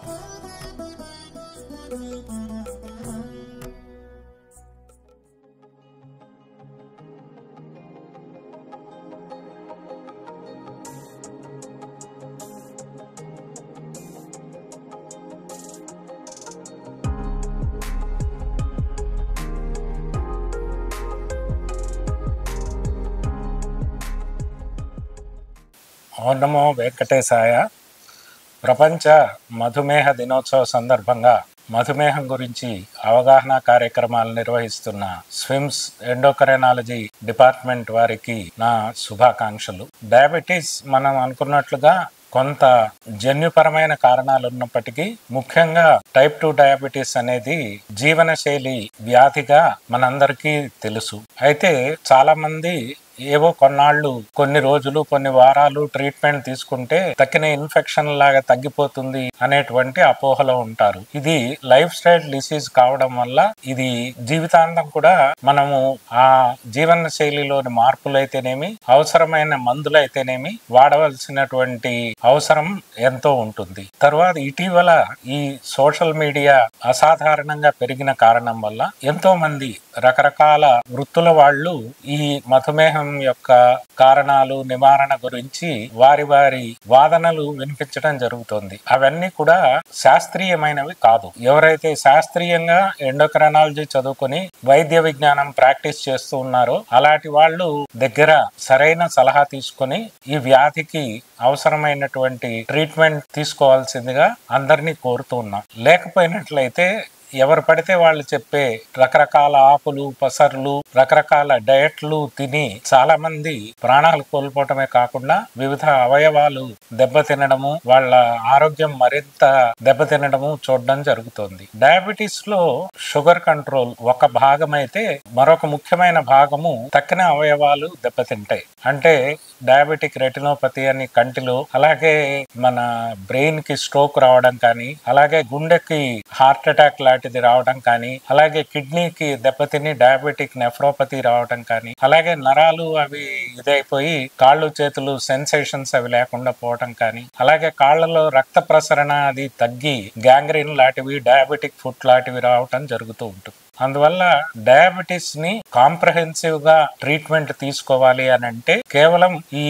ఓం నమో వెంకటేశాయ. ప్రపంచ మధుమేహ దినోత్సవ సందర్భంగా మధుమేహం గురించి అవగాహన కార్యక్రమాలు నిర్వహిస్తున్న స్విమ్స్ ఎండోక్రైనాలజీ డిపార్ట్మెంట్ వారికి నా శుభాకాంక్షలు. డయాబెటీస్ మనం అనుకున్నట్లుగా కొంత జన్యుపరమైన కారణాలు ఉన్నప్పటికీ ముఖ్యంగా టైప్ 2 డయాబెటీస్ అనేది జీవనశైలి వ్యాధిగా మనందరికీ తెలుసు. అయితే చాలా మంది ఏవో కొన్నాళ్ళు, కొన్ని రోజులు, కొన్ని వారాలు ట్రీట్మెంట్ తీసుకుంటే తక్కిన ఇన్ఫెక్షన్ లాగా తగ్గిపోతుంది అనేటువంటి అపోహలో ఉంటారు. ఇది లైఫ్ స్టైల్ డిసీజ్ కావడం వల్ల ఇది జీవితాంతం కూడా మనము ఆ జీవన శైలిలోని మార్పులైతేనేమి, అవసరమైన మందులైతేనేమి వాడవలసినటువంటి అవసరం ఎంతో ఉంటుంది. తర్వాత ఇటీవల ఈ సోషల్ మీడియా అసాధారణంగా పెరిగిన కారణం వల్ల ఎంతో మంది రకరకాల వృత్తుల వాళ్ళు ఈ మధుమేహం యొక్క కారణాలు, నివారణ గురించి వారి వాదనలు వినిపించడం జరుగుతుంది. అవన్నీ కూడా శాస్త్రీయమైనవి కాదు. ఎవరైతే శాస్త్రీయంగా ఎండోక్రైనాలజీ చదువుకుని వైద్య విజ్ఞానం ప్రాక్టీస్ చేస్తూ ఉన్నారో అలాంటి వాళ్ళు దగ్గర సరైన సలహా తీసుకుని ఈ వ్యాధికి అవసరమైనటువంటి ట్రీట్మెంట్ తీసుకోవాల్సిందిగా అందరినీ కోరుతూ ఉన్నాం. లేకపోయినట్లయితే ఎవరు పడితే వాళ్ళు చెప్పే రకరకాల ఆకులు, పసర్లు, రకరకాల డయట్లు తిని చాలా మంది ప్రాణాలు కోల్పోవటమే కాకుండా వివిధ అవయవాలు దెబ్బతినడము, వాళ్ళ ఆరోగ్యం మరింత దెబ్బతినడము చూడడం జరుగుతుంది. డయాబెటీస్ లో షుగర్ కంట్రోల్ ఒక భాగం అయితే మరొక ముఖ్యమైన భాగము తక్కిన అవయవాలు దెబ్బతింటాయి. అంటే డయాబెటిక్ రెటినోపతి అని కంటిలో, అలాగే మన బ్రెయిన్ కి స్ట్రోక్ రావడం కానీ, అలాగే గుండెకి హార్ట్ అటాక్ లాంటిది రావడం కానీ, అలాగే కిడ్నీకి దెబ్బతిని డయాబెటిక్ నెఫ్రోపతి రావడం కానీ, అలాగే నరాలు అవి ఇదైపోయి కాళ్ళు చేతులు సెన్సేషన్స్ అవి లేకుండా పోవడం కానీ, అలాగే కాళ్లలో రక్త ప్రసరణ అది తగ్గి గ్యాంగ్రీన్ లాంటివి, డయాబెటిక్ ఫుట్ లాంటివి రావటం జరుగుతూ ఉంటుంది. అందువల్ల డయాబెటీస్ ని కాంప్రహెన్సివ్ గా ట్రీట్మెంట్ తీసుకోవాలి అని అంటే కేవలం ఈ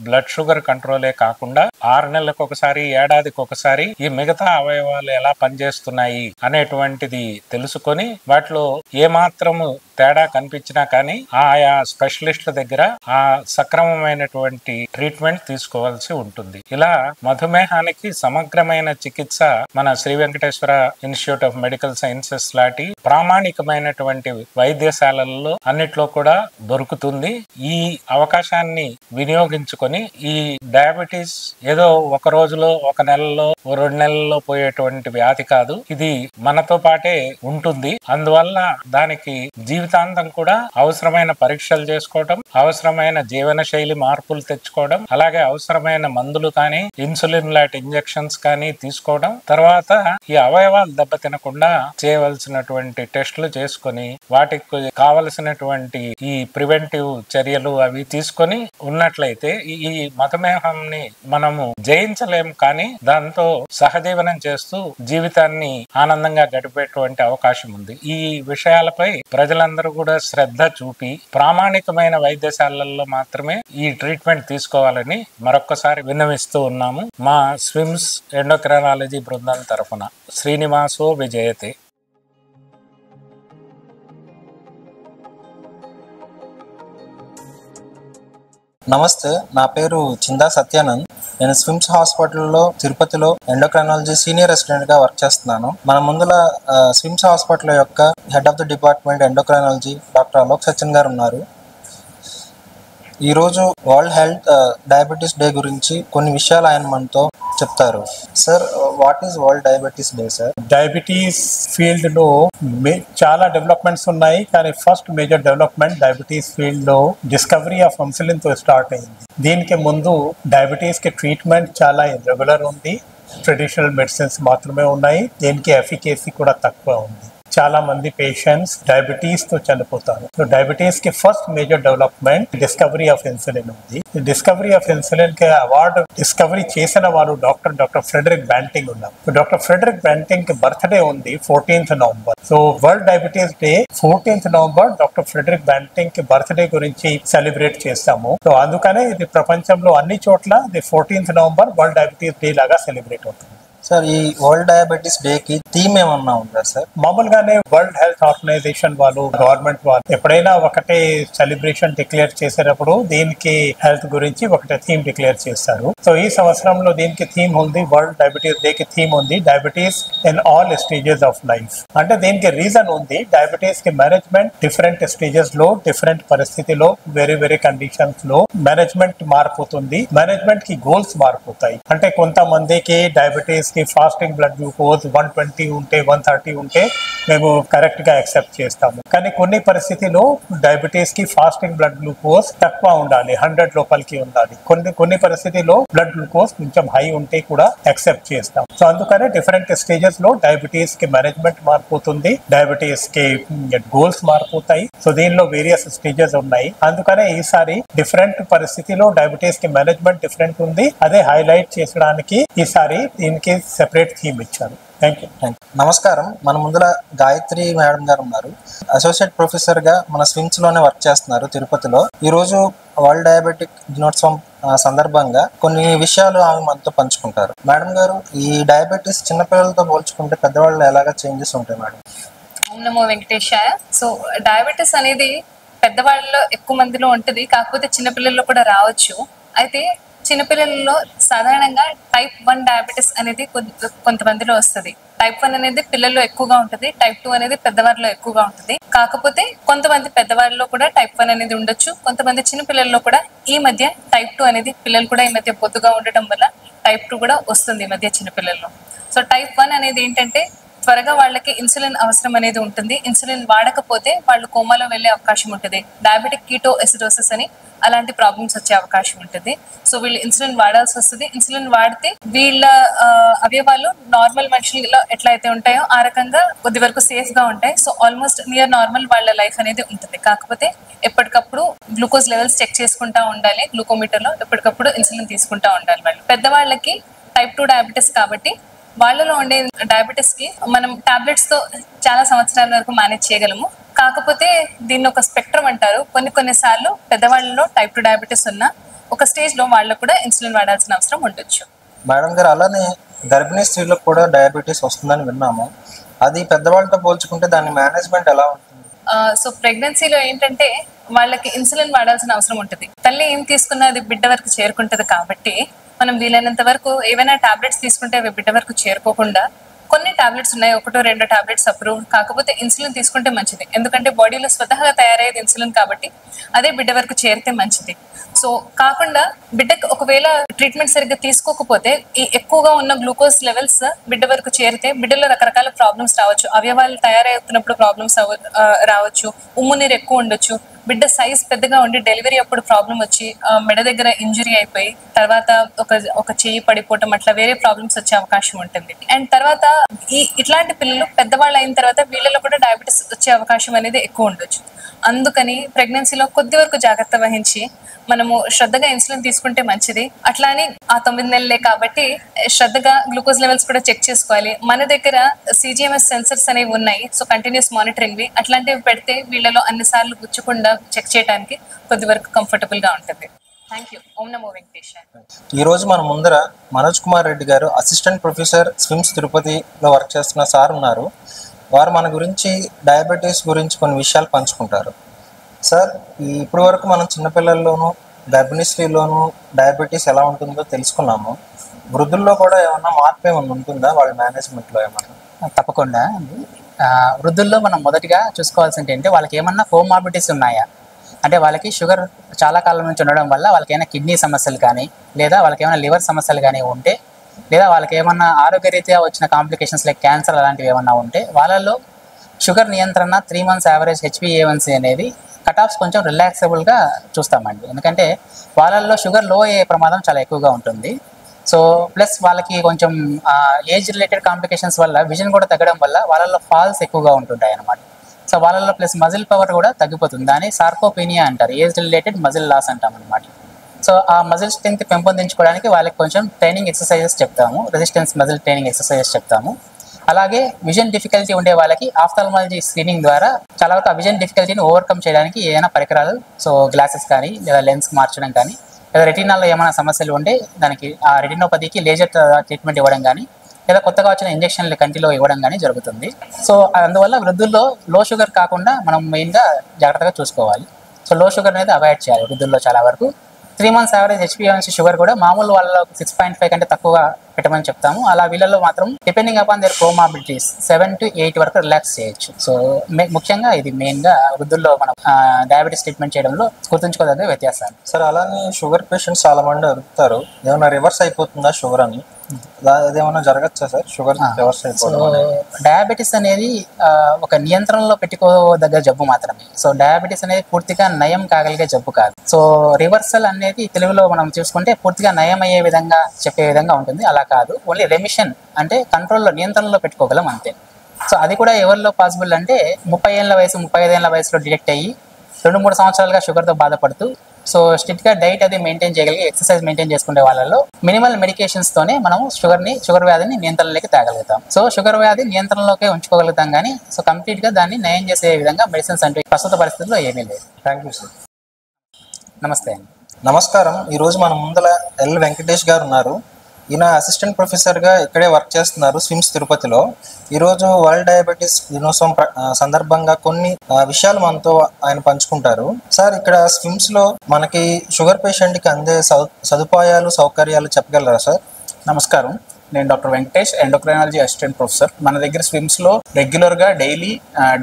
బ్లడ్ షుగర్ కంట్రోలే కాకుండా 6 నెలలకు ఒకసారి, ఏడాదికి ఒకసారి ఈ మిగతా అవయవాలు ఎలా పనిచేస్తున్నాయి అనేటువంటిది తెలుసుకొని వాటిలో ఏమాత్రము తేడా కనిపించినా కానీ ఆయా స్పెషలిస్టుల దగ్గర ఆ సక్రమమైనటువంటి ట్రీట్మెంట్ తీసుకోవాల్సి ఉంటుంది. ఇలా మధుమేహానికి సమగ్రమైన చికిత్స మన Shri Venkateswara institute of medical sciences లాంటి ప్రామాణికమైనటువంటి వైద్యశాలల్లో అన్నిట్లో కూడా దొరుకుతుంది. ఈ అవకాశాన్ని వినియోగించుకొని ఈ డయాబెటీస్ ఏదో ఒక రోజులో, ఒక నెలలో, 2 నెలల్లో పోయేటువంటి వ్యాధి కాదు. ఇది మనతో పాటే ఉంటుంది. అందువల్ల దానికి జీవితాంతం కూడా అవసరమైన పరీక్షలు చేసుకోవడం, అవసరమైన జీవన శైలి మార్పులు తెచ్చుకోవడం, అలాగే అవసరమైన మందులు కానీ, ఇన్సులిన్ లాంటి ఇంజెక్షన్స్ కానీ తీసుకోవడం, తర్వాత ఈ అవయవాలు దెబ్బతినకుండా చేయవలసినటువంటి టెస్టులు చేసుకొని వాటికి కావలసినటువంటి ఈ ప్రివెంటివ్ చర్యలు అవి తీసుకొని ఉన్నట్లయితే ఈ మధుమేహాన్ని మనము జయించలేం, కానీ దాంతో సహజీవనం చేస్తూ జీవితాన్ని ఆనందంగా గడిపేటువంటి అవకాశం ఉంది. ఈ విషయాలపై ప్రజలందరూ కూడా శ్రద్ధ చూపి ప్రామాణికమైన వైద్యశాలల్లో మాత్రమే ఈ ట్రీట్మెంట్ తీసుకోవాలని మరొక్కసారి విన్నవిస్తూ ఉన్నాము. మా స్విమ్స్ ఎండోక్రైనాలజీ బృందం తరఫున. శ్రీనివాసో విజయతే. నమస్తే, నా పేరు చిందా సత్యానంద్. నేను స్విమ్స్ హాస్పిటల్లో తిరుపతిలో ఎండోక్రైనాలజీ సీనియర్ రెసిడెంట్ గా వర్క్ చేస్తున్నాను. మన ముందుల స్విమ్స్ హాస్పిటల్ యొక్క head of the department endocrinology doctor Alok Sachin గారు ఉన్నారు. ఈరోజు వరల్డ్ హెల్త్ డయాబెటీస్ డే గురించి కొన్ని విషయాలు ఆయన మనతో చెప్తారు. Sir, what is world diabetes day sir? Diabetes field లో చాలా డెవలప్మెంట్స్ ఉన్నాయి, కానీ first major development diabetes field లో డిస్కవరీ ఆఫ్ ఇన్సులిన్ తో స్టార్ట్ అయింది. దీనికి ముందు డయాబెటీస్ కి ట్రీట్మెంట్ చాలా ఇర్రెగ్యులర్ ఉంది, ట్రెడిషనల్ మెడిసిన్స్ మాత్రమే ఉన్నాయి, దీనికి ఎఫికేసీ కూడా తక్కువ ఉంది. చాలా మంది పేషెంట్స్ డయాబెటీస్ తో చనిపోతారు. సో డయాబెటీస్ కి first major development discovery of insulin ఉంది. డిస్కవరీ ఆఫ్ ఇన్సులిన్ కి అవార్డు డిస్కవరీ చేసిన వారు డాక్టర్ ఫ్రెడరిక్ బ్యాంటింగ్ ఉన్నారు. డాక్టర్ ఫ్రెడరిక్ బ్యాంటింగ్ కి బర్త్డే ఉంది 14th November. So world diabetes day 14th November doctor Frederick Banting కి birthday గురించి సెలబ్రేట్ చేస్తాము. సో అందుకనే ఇది ప్రపంచంలో అన్ని చోట్ల 14th November world diabetes day లాగా సెలబ్రేట్ అవుతుంది. సార్, ఈ వరల్డ్ డయాబెటీస్ డే కి థీమ్ ఏమన్నా ఉందా సార్? మామూలుగానే వరల్డ్ హెల్త్ ఆర్గనైజేషన్ వాళ్ళు, గవర్నమెంట్ వాళ్ళు ఎప్పుడైనా ఒకటే సెలబ్రేషన్ డిక్లేర్ చేసేటప్పుడు దీనికి హెల్త్ గురించి ఒకటే థీమ్ డిక్లేర్ చేస్తారు. సో ఈ సంవత్సరంలో దీనికి థీమ్ ఉంది, వరల్డ్ డయాబెటీస్ డే కి థీమ్ ఉంది diabetes in all stages of life. అంటే దీనికి రీజన్ ఉంది, డయాబెటీస్ కి మేనేజ్మెంట్ డిఫరెంట్ స్టేజెస్ లో, డిఫరెంట్ పరిస్థితిలో, వేరే వేరే కండిషన్స్ లో మేనేజ్మెంట్ మారిపోతుంది. మేనేజ్మెంట్ కి గోల్స్ మారిపోతాయి. అంటే కొంతమందికి డయాబెటీస్ కి ఫాస్టింగ్ బ్లడ్ గ్లూకోజ్ 120 ఉంటే 130 ఉంటే మేము కరెక్ట్ గా యాక్సెప్ట్ చేస్తాము. కానీ కొన్ని పరిస్థితిలో డయాబెటీస్ కి ఫాస్టింగ్ బ్లడ్ గ్లూకోజ్ తక్కువ ఉండాలి, 100 లోపలికి ఉండాలి. కొన్ని పరిస్థితిలో బ్లడ్ గ్లూకోజ్ కొంచెం హై ఉంటే కూడా యాక్సెప్ట్ చేస్తాం. సో అందుకనే డిఫరెంట్ స్టేజెస్ లో డయాబెటీస్ కి మేనేజ్మెంట్ మారిపోతుంది, డయాబెటీస్ కి గోల్స్ మారిపోతాయి. సో దీనిలో వేరియస్ స్టేజెస్ ఉన్నాయి. అందుకనే ఈసారి డిఫరెంట్ పరిస్థితిలో డయాబెటీస్ కి మేనేజ్మెంట్ డిఫరెంట్ ఉంది. అదే హైలైట్ చేసడానికి ఈసారి దీనికి సెపరేట్ థీమ్ ఇచ్చారు. Thank you. నమస్కారం. మన ముందర గాయత్రి మేడం గారు ఉన్నారు. అసోసియేట్ ప్రొఫెసర్ గా మన స్విమ్స్ లోనే వర్క్ చేస్తున్నారు తిరుపతిలో. ఈ రోజు వరల్డ్ డయాబెటిక్ దినోత్సవం సందర్భంగా కొన్ని విషయాలు ఆమె మనతో పంచుకుంటారు. మేడం గారు, ఈ డయాబెటీస్ చిన్నపిల్లలతో పోల్చుకుంటే పెద్దవాళ్ళు ఎలాగా చేంజెస్ ఉంటాయి మేడం? ఓం నమో వెంకటేశాయ. సో డయాబెటీస్ అనేది పెద్దవాళ్ళలో ఎక్కువ మందిలో ఉంటుంది, కాకపోతే చిన్నపిల్లల్లో కూడా రావచ్చు. అయితే చిన్నపిల్లల్లో సాధారణంగా టైప్ 1 డయాబెటీస్ అనేది కొంతమందిలో వస్తుంది. టైప్ 1 అనేది పిల్లల్లో ఎక్కువగా ఉంటుంది, టైప్ 2 అనేది పెద్దవారిలో ఎక్కువగా ఉంటుంది. కాకపోతే కొంతమంది పెద్దవారిలో కూడా టైప్ 1 అనేది ఉండొచ్చు, కొంతమంది చిన్న పిల్లల్లో కూడా ఈ మధ్య టైప్ 2 అనేది పిల్లలు కూడా ఈ మధ్య పొద్దుగా ఉండటం వల్ల టైప్ 2 కూడా వస్తుంది ఈ మధ్య చిన్నపిల్లల్లో. సో టైప్ 1 అనేది ఏంటంటే త్వరగా వాళ్ళకి ఇన్సులిన్ అవసరం అనేది ఉంటుంది. ఇన్సులిన్ వాడకపోతే వాళ్ళు కోమాలో వెళ్లే అవకాశం ఉంటుంది. డయాబెటిక్ కీటో ఎసిడోసిస్ అని అలాంటి ప్రాబ్లమ్స్ వచ్చే అవకాశం ఉంటుంది. సో వీళ్ళు ఇన్సులిన్ వాడాల్సి వస్తుంది. ఇన్సులిన్ వాడితే వీళ్ళ అవయవాలు నార్మల్ మనుషుల్లో ఎట్లా అయితే ఉంటాయో ఆ రకంగా కొద్ది వరకు సేఫ్ గా ఉంటాయి. సో ఆల్మోస్ట్ నియర్ నార్మల్ వాళ్ళ లైఫ్ అనేది ఉంటుంది. కాకపోతే ఎప్పటికప్పుడు గ్లూకోజ్ లెవెల్స్ చెక్ చేసుకుంటా ఉండాలి, గ్లూకోమీటర్ లో ఎప్పటికప్పుడు ఇన్సులిన్ తీసుకుంటా ఉండాలి. వాళ్ళు పెద్దవాళ్ళకి టైప్ 2 డయాబెటీస్ కాబట్టి వాళ్ళలో ఉండే డయాబెటీస్ కి మనం టాబ్లెట్స్ తో చాలా సంవత్సరాల వరకు మేనేజ్ చేయగలము. కాకపోతే దీన్ని ఒక స్పెక్ట్రమ్ అంటారు. కొన్నిసార్లు పెద్దవాళ్ళలో టైప్ 2 డయాబెటీస్ ఉన్న ఒక స్టేజ్ లో వాళ్ళకు కూడా ఇన్సులిన్ వాడాల్సిన అవసరం ఉండొచ్చు. మేడం గారు, అలానే గర్భిణీ స్త్రీలకు కూడా డయాబెటీస్ వస్తుందని విన్నాము. అది పెద్దవాళ్ళతో పోల్చుకుంటే దాని మేనేజ్మెంట్ ఎలా ఉంటుంది? సో ప్రెగ్నెన్సీలో ఏంటంటే వాళ్ళకి ఇన్సులిన్ వాడాల్సిన అవసరం ఉంటుంది. తల్లి ఏం తీసుకున్నా అది బిడ్డ వరకు చేరుకుంటది కాబట్టి మనం వీలైనంత వరకు ఏవైనా టాబ్లెట్స్ తీసుకుంటే అవి బిడ్డ వరకు చేరుకోకుండా, కొన్ని టాబ్లెట్స్ ఉన్నాయి, 1-2 టాబ్లెట్స్ అప్రూవ్, కాకపోతే ఇన్సులిన్ తీసుకుంటే మంచిది. ఎందుకంటే బాడీలో స్వతహాగా తయారయ్యేది ఇన్సులిన్ కాబట్టి అదే బిడ్డ వరకు చేరితే మంచిది. సో కాకుండా బిడ్డకు ఒకవేళ ట్రీట్మెంట్ సరిగ్గా తీసుకోకపోతే ఈ ఎక్కువగా ఉన్న గ్లూకోజ్ లెవెల్స్ బిడ్డ వరకు చేరితే బిడ్డలో రకరకాల ప్రాబ్లమ్స్ రావచ్చు. అవయవాలు తయారవుతున్నప్పుడు ప్రాబ్లమ్స్ రావచ్చు, ఉమ్ము నీరు ఎక్కువ ఉండొచ్చు, బిడ్డ సైజ్ పెద్దగా ఉండి డెలివరీ అప్పుడు ప్రాబ్లం వచ్చి మెడ దగ్గర ఇంజురీ అయిపోయి తర్వాత ఒక చెయ్యి పడిపోవటం అట్లా వేరే ప్రాబ్లమ్స్ వచ్చే అవకాశం ఉంటుంది. అండ్ తర్వాత ఇట్లాంటి పిల్లలు పెద్దవాళ్ళు అయిన తర్వాత వీళ్ళలో కూడా డయాబెటీస్ వచ్చే అవకాశం అనేది ఎక్కువ ఉండొచ్చు. అందుకని ప్రెగ్నెన్సీలో కొద్ది వరకు జాగ్రత్త వహించి మనము శ్రద్ధగా ఇన్సులిన్ తీసుకుంటే మంచిది. అట్లానే ఆ 9 నెలలే కాబట్టి శ్రద్ధగా గ్లూకోజ్ లెవెల్స్ కూడా చెక్ చేసుకోవాలి. మన దగ్గర CGMS సెన్సర్స్ అనేవి ఉన్నాయి. సో కంటిన్యూస్ మానిటరింగ్ వి అట్లాంటివి పెడితే వీళ్ళలో అన్నిసార్లు గుచ్చకుండా చెక్ చేయడానికి కొద్ది వరకు కంఫర్టబుల్ గా ఉంటుంది. Thank you. ఓం నమో వెంకటేశాయ. ఈ రోజు మన ముందర మనోజ్ కుమార్ రెడ్డి గారు, అసిస్టెంట్ ప్రొఫెసర్ స్విమ్స్ తిరుపతిలో వర్క్ చేస్తున్న సార్ ఉన్నారు. వారు మన గురించి డయాబెటీస్ గురించి కొన్ని విషయాలు పంచుకుంటారు. సార్, ఇప్పటి వరకు మనం చిన్నపిల్లల్లోనూ గర్భిణీ స్త్రీలోనూ డయాబెటీస్ ఎలా ఉంటుందో తెలుసుకున్నాము. వృద్ధుల్లో కూడా ఏమన్నా మార్పు ఏమన్నా ఉంటుందా వాళ్ళ మేనేజ్మెంట్లో ఏమన్నా? తప్పకుండా. వృద్ధుల్లో మనం మొదటిగా చూసుకోవాల్సింది ఏంటంటే వాళ్ళకి ఏమన్నా కోమార్బిడిటీస్ ఉన్నాయా, అంటే వాళ్ళకి షుగర్ చాలా కాలం నుంచి ఉండడం వల్ల వాళ్ళకి ఏమైనా కిడ్నీ సమస్యలు కానీ లేదా వాళ్ళకి ఏమైనా లివర్ సమస్యలు కానీ ఉంటే లేదా వాళ్ళకి ఏమన్నా ఆరోగ్యరీత్యా వచ్చిన కాంప్లికేషన్స్ లైక్ క్యాన్సర్ అలాంటివి ఏమన్నా ఉంటే వాళ్ళల్లో షుగర్ నియంత్రణ 3 months యావరేజ్ HbA1c అనేది కట్ ఆఫ్స్ కొంచెం రిలాక్సబుల్గా చూస్తామండి. ఎందుకంటే వాళ్ళల్లో షుగర్ లో అయ్యే ప్రమాదం చాలా ఎక్కువగా ఉంటుంది. సో ప్లస్ వాళ్ళకి కొంచెం ఏజ్ రిలేటెడ్ కాంప్లికేషన్స్ వల్ల విజన్ కూడా తగ్గడం వల్ల వాళ్ళలో ఫాల్స్ ఎక్కువగా ఉంటుంటాయి అన్నమాట. సో వాళ్ళలో ప్లస్ మజిల్ పవర్ కూడా తగ్గిపోతుంది. దాన్ని సార్కోపీనియా అంటారు, ఏజ్ రిలేటెడ్ మజిల్ లాస్ అంటాం అనమాట. సో ఆ మజిల్ స్ట్రెంగ్త్ పెంపొందించుకోవడానికి వాళ్ళకి కొంచెం ట్రైనింగ్ ఎక్సర్సైజెస్ చెప్తాము, రెసిస్టెన్స్ మజిల్ ట్రైనింగ్ ఎక్సర్సైజెస్ చెప్తాము. అలాగే విజన్ డిఫికల్టీ ఉండే వాళ్ళకి ఆఫ్థాల్మాలజీ స్క్రీనింగ్ ద్వారా చాలా వరకు ఆ విజన్ డిఫికల్టీని ఓవర్కమ్ చేయడానికి ఏదైనా పరికరాలు, సో గ్లాసెస్ కానీ లేదా లెన్స్ మార్చడం కానీ, లేదా రెటినాలో ఏమైనా సమస్యలు ఉంటే దానికి ఆ రెటినోపతికి లేజర్ ట్రీట్మెంట్ ఇవ్వడం కానీ, లేదా కొత్తగా వచ్చిన ఇంజెక్షన్లు కంటిలో ఇవ్వడం కానీ జరుగుతుంది. సో అందువల్ల వృద్ధుల్లో లో షుగర్ కాకుండా మనం మెయిన్గా జాగ్రత్తగా చూసుకోవాలి. సో లో షుగర్ అనేది అవాయిడ్ చేయాలి వృద్ధుల్లో చాలా వరకు. 3 months యావరేజ్ HbA1c షుగర్ కూడా మామూలు వాళ్ళలో 6.5 కంటే తక్కువగా పెట్టమని చెప్తాము. అలా వీళ్ళలో మాత్రం depending upon there comorbidities 7 to 8 వరకు రిలాక్స్ చేయొచ్చు. సో ముఖ్యంగా ఇది మెయిన్గా వృద్ధుల్లో మనం డయాబెటీస్ ట్రీట్మెంట్ చేయడంలో గుర్తుంచుకోదగ్గ వ్యత్యాసాలు. సార్ అలానే షుగర్ పేషెంట్స్ చాలా మంది అడుగుతారు, ఏమైనా రివర్స్ అయిపోతుందా షుగర్ అని, అదేమన్నా జరగచ్చా సార్? షుగర్ రివర్స్ అయిపోతుంది. డయాబెటీస్ అనేది ఒక నియంత్రణలో పెట్టుకోదగ్గ జబ్బు మాత్రమే. సో డయాబెటీస్ అనేది పూర్తిగా నయం కాగలిగే జబ్బు కాదు. సో రివర్సల్ అనేది తెలుగులో మనం చూసుకుంటే పూర్తిగా నయం అయ్యే విధంగా చెప్పే విధంగా ఉంటుంది. అలా కాదు, ఓన్లీ రెమిషన్ అంటే కంట్రోల్లో, నియంత్రణలో పెట్టుకోగలం అంతే. సో అది కూడా ఎవరిలో పాసిబుల్ అంటే 30 ఏళ్ల వయసు 35 ఏళ్ల వయసులో డిటెక్ట్ అయ్యి 2-3 సంవత్సరాలుగా షుగర్తో బాధపడుతూ సో స్ట్రిక్ట్గా డైట్ అది మెయింటైన్ చేయగలిగి ఎక్సర్సైజ్ మెయింటైన్ చేసుకునే వాళ్ళలో మినిమల్ మెడికేషన్స్తోనే మనం షుగర్ వ్యాధిని నియంత్రణలోకి తేగలుగుతాం. సో షుగర్ వ్యాధి నియంత్రణలోకి ఉంచుకోగలుగుతాం, కానీ సో కంప్లీట్గా దాన్ని నయం చేసే విధంగా మెడిసిన్స్ అంటే ప్రస్తుత పరిస్థితుల్లో ఏమీ లేదు. Thank you sir. నమస్తే అండి. నమస్కారం. ఈరోజు మన ముందల ఎల్ వెంకటేష్ గారు ఉన్నారు. ఈయన అసిస్టెంట్ ప్రొఫెసర్గా ఇక్కడే వర్క్ చేస్తున్నారు స్విమ్స్ తిరుపతిలో. ఈరోజు వరల్డ్ డయాబెటీస్ దినోత్సవం సందర్భంగా కొన్ని విషయాలు మనతో ఆయన పంచుకుంటారు. సార్, ఇక్కడ స్విమ్స్లో మనకి షుగర్ పేషెంట్కి అందే సదుపాయాలు, సౌకర్యాలు చెప్పగలరా సార్? నమస్కారం, నేను doctor Venkatesh, endocrinology assistant professor. మన దగ్గర స్విమ్స్లో రెగ్యులర్గా డైలీ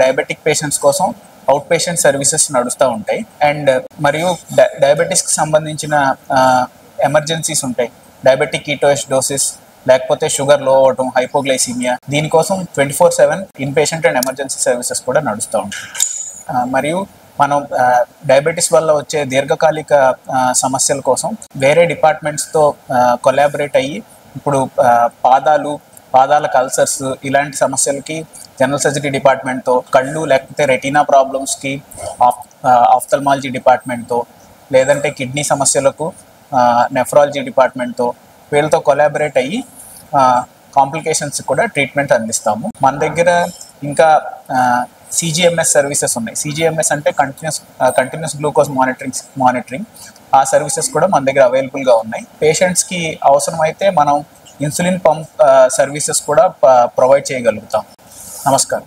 డయాబెటిక్ పేషెంట్స్ కోసం అవుట్ పేషెంట్ సర్వీసెస్ నడుస్తూ ఉంటాయి. అండ్ మరియు డయాబెటీస్కి సంబంధించిన ఎమర్జెన్సీస్ ఉంటాయి. డయాబెటిక్ కీటోసిడోసిస్, లేకపోతే షుగర్ లో అవటం, హైపోగ్లైసీమియా, దీనికోసం 24/7 in patient and emergency services కూడా నడుస్తూ ఉంటాయి. మరియు మనం డయాబెటీస్ వల్ల వచ్చే దీర్ఘకాలిక సమస్యల కోసం వేరే డిపార్ట్మెంట్స్తో కొలాబరేట్ అయ్యి ఇప్పుడు పాదాల కల్సర్స్ ఇలాంటి సమస్యలకి జనరల్ సర్జరీ డిపార్ట్మెంట్తో, కళ్ళు లేకపోతే రెటీనా ప్రాబ్లమ్స్కి ఆఫ్థల్మాలజీ డిపార్ట్మెంట్తో, లేదంటే కిడ్నీ సమస్యలకు నెఫ్రాలజీ డిపార్ట్మెంట్తో వీళ్ళతో కొలాబరేట్ అయ్యి కాంప్లికేషన్స్ కూడా ట్రీట్మెంట్ అందిస్తాము. మన దగ్గర ఇంకా CGMS సర్వీసెస్ ఉన్నాయి. CGMS అంటే కంటిన్యూస్ గ్లూకోజ్ మానిటరింగ్. ఆ సర్వీసెస్ కూడా మన దగ్గర అవైలబుల్గా ఉన్నాయి. పేషెంట్స్కి అవసరమైతే మనం ఇన్సులిన్ పంప్ సర్వీసెస్ కూడా ప్రొవైడ్ చేయగలుగుతాం. నమస్కారం.